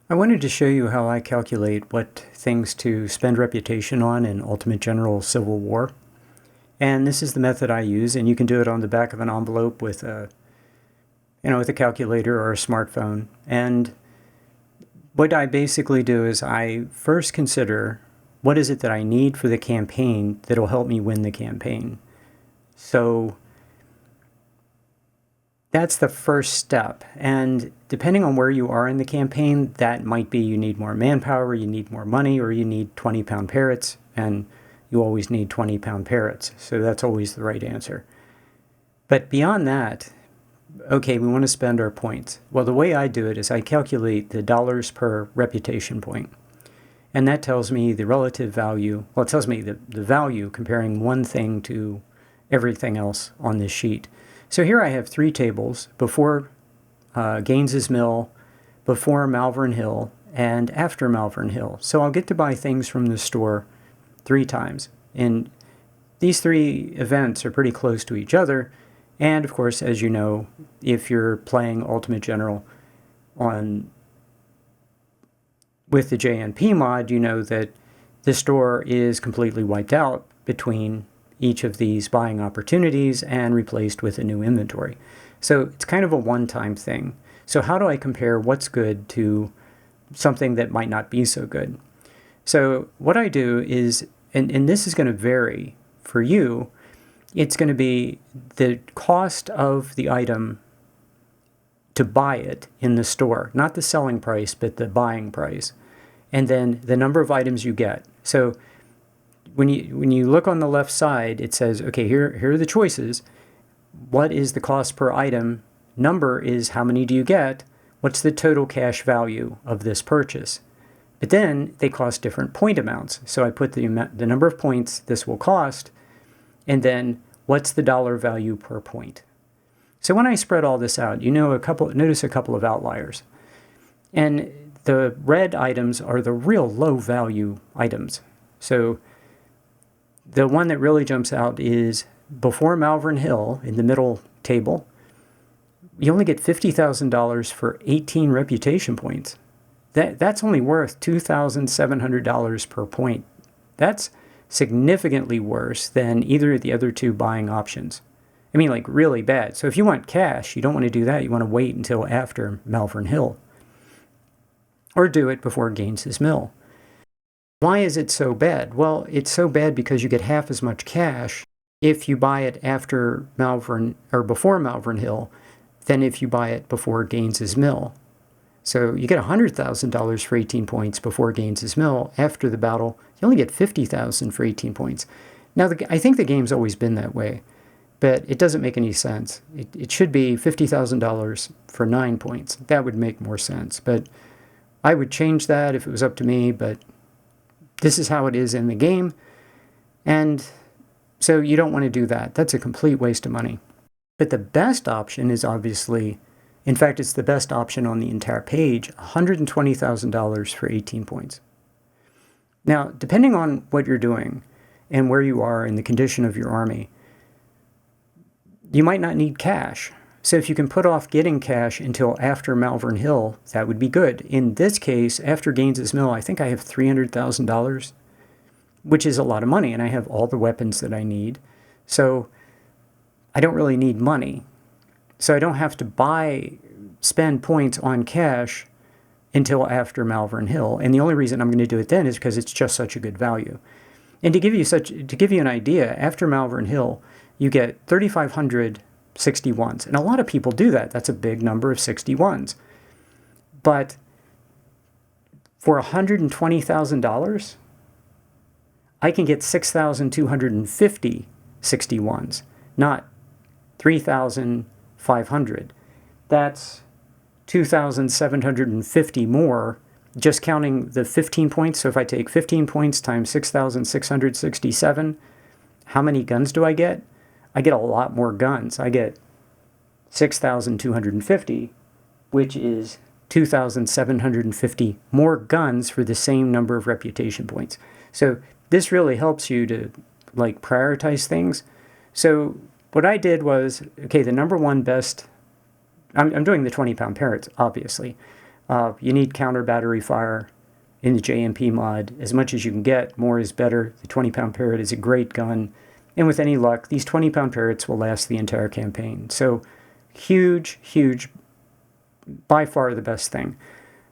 I wanted to show you how I calculate what things to spend reputation on in Ultimate General Civil War. And this is the method I use, and you can do it on the back of an envelope with a calculator or a smartphone. And what I basically do is I first consider what is it that I need for the campaign that'll help me win the campaign. So that's the first step. And depending on where you are in the campaign, that might be you need more manpower, you need more money, or you need 20-pound parrots, and you always need 20-pound parrots. So that's always the right answer. But beyond that, okay, we want to spend our points. Well, the way I do it is I calculate the dollars per reputation point. And that tells me the relative value. Well, it tells me the value comparing one thing to everything else on this sheet. So here I have three tables: before Gaines's Mill, before Malvern Hill, and after Malvern Hill. So I'll get to buy things from the store 3 times. And these 3 events are pretty close to each other. And of course, as you know, if you're playing Ultimate General with the JNP mod, you know that the store is completely wiped out between each of these buying opportunities and replaced with a new inventory. So it's kind of a one-time thing. So how do I compare what's good to something that might not be so good? So what I do is, and this is going to vary for you, it's going to be the cost of the item to buy it in the store, not the selling price, but the buying price, and then the number of items you get. So when you look on the left side, it says, okay, here are the choices. What is the cost per item? Number is how many do you get? What's the total cash value of this purchase? But then they cost different point amounts. So I put the number of points this will cost, and then what's the dollar value per point? So when I spread all this out, notice a couple of outliers. And the red items are the real low value items. So the one that really jumps out is before Malvern Hill in the middle table. You only get $50,000 for 18 reputation points. That's only worth $2,700 per point. That's significantly worse than either of the other 2 buying options. I mean, like really bad. So if you want cash, you don't want to do that. You want to wait until after Malvern Hill. Or do it before Gaines's Mill. Why is it so bad? Well, it's so bad because you get half as much cash if you buy it after Malvern or before Malvern Hill than if you buy it before Gaines's Mill. So you get $100,000 for 18 points before Gaines's Mill. After the battle, you only get $50,000 for 18 points. Now, I think the game's always been that way, but it doesn't make any sense. It should be $50,000 for 9 points. That would make more sense. But I would change that if it was up to me, but this is how it is in the game, and so you don't want to do that. That's a complete waste of money. But the best option is obviously, in fact, it's the best option on the entire page, $120,000 for 18 points. Now, depending on what you're doing and where you are in the condition of your army, you might not need cash. So if you can put off getting cash until after Malvern Hill, that would be good. In this case, after Gaines's Mill, I think I have $300,000, which is a lot of money, and I have all the weapons that I need. So I don't really need money. So I don't have to spend points on cash until after Malvern Hill. And the only reason I'm going to do it then is because it's just such a good value. And to give you an idea, after Malvern Hill, you get 3,500 61s. And a lot of people do that. That's a big number of 61s. But for $120,000, I can get 6,250 61s, not 3,500. That's 2,750 more, just counting the 15 points. So if I take 15 points times 6,667, how many guns do I get? I get a lot more guns. I get 6,250, which is 2,750 more guns for the same number of reputation points. So this really helps you to prioritize things. So what I did was, okay, the number one best, I'm doing the 20-pound parrots, obviously. You need counter battery fire in the JMP mod as much as you can get. More is better. The 20-pound Parrot is a great gun. And with any luck, these 20-pound Parrots will last the entire campaign. So huge, huge, by far the best thing.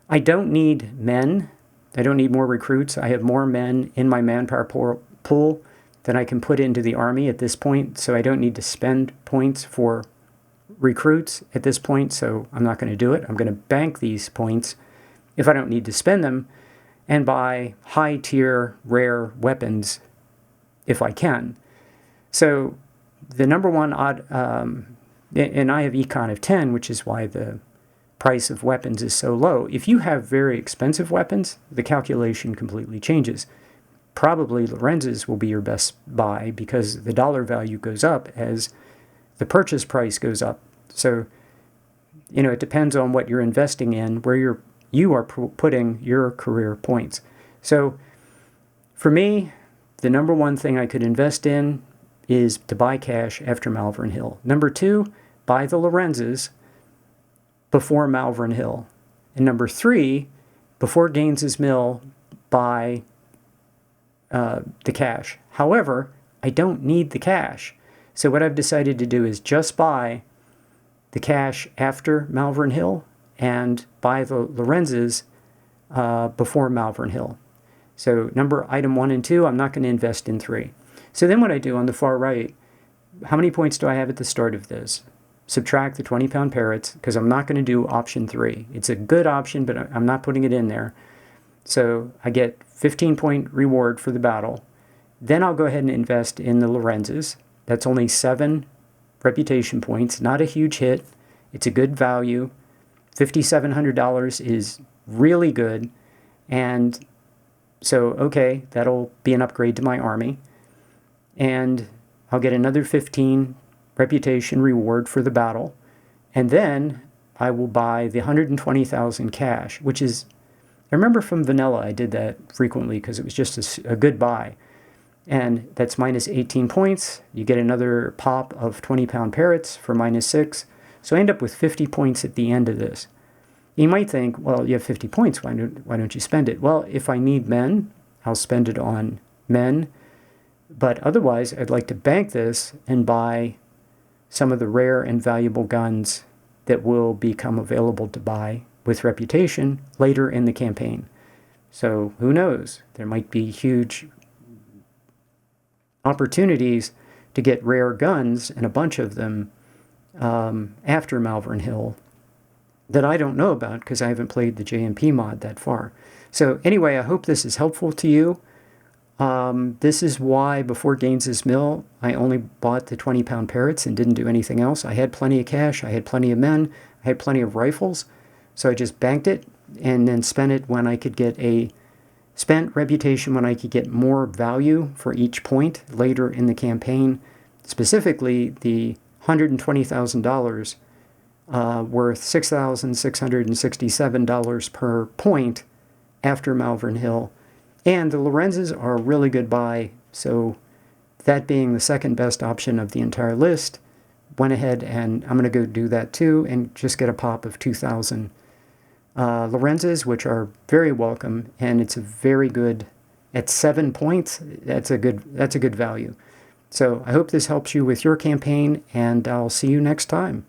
I don't need men. I don't need more recruits. I have more men in my manpower pool than I can put into the Army at this point. So I don't need to spend points for recruits at this point. So I'm not going to do it. I'm going to bank these points if I don't need to spend them and buy high-tier rare weapons if I can. So the number one odd, and I have econ of 10, which is why the price of weapons is so low. If you have very expensive weapons, the calculation completely changes. Probably Lorenz's will be your best buy because the dollar value goes up as the purchase price goes up. So, it depends on what you're investing in, where you are putting your career points. So for me, the number one thing I could invest in is to buy cash after Malvern Hill. Number two, buy the Lorenz's before Malvern Hill. And number three, before Gaines's Mill, buy the cash. However, I don't need the cash. So what I've decided to do is just buy the cash after Malvern Hill and buy the Lorenz's before Malvern Hill. So item 1 and 2, I'm not going to invest in 3. So then what I do on the far right, how many points do I have at the start of this? Subtract the 20-pound Parrots, because I'm not going to do option 3. It's a good option, but I'm not putting it in there. So I get 15-point reward for the battle. Then I'll go ahead and invest in the Lorenz's. That's only 7 reputation points, not a huge hit. It's a good value. $5,700 is really good. And so, okay, that'll be an upgrade to my army. And I'll get another 15 reputation reward for the battle. And then I will buy the 120,000 cash, which is, I remember from Vanilla I did that frequently because it was just a good buy. And that's minus 18 points. You get another pop of 20-pound Parrots for minus 6. So I end up with 50 points at the end of this. You might think, well, you have 50 points. Why don't you spend it? Well, if I need men, I'll spend it on men. But otherwise, I'd like to bank this and buy some of the rare and valuable guns that will become available to buy with reputation later in the campaign. So who knows? There might be huge opportunities to get rare guns, and a bunch of them after Malvern Hill that I don't know about because I haven't played the JMP mod that far. So anyway, I hope this is helpful to you. This is why before Gaines's Mill, I only bought the 20-pound Parrots and didn't do anything else. I had plenty of cash, I had plenty of men, I had plenty of rifles, so I just banked it and then spent it when I could get spent reputation when I could get more value for each point later in the campaign, specifically the $120,000 worth $6,667 per point after Malvern Hill. And the Lorenz's are a really good buy, so that being the second best option of the entire list, went ahead and I'm going to go do that too and just get a pop of 2,000 Lorenz's, which are very welcome, and it's a very good, at 7 points, that's a good value. So I hope this helps you with your campaign, and I'll see you next time.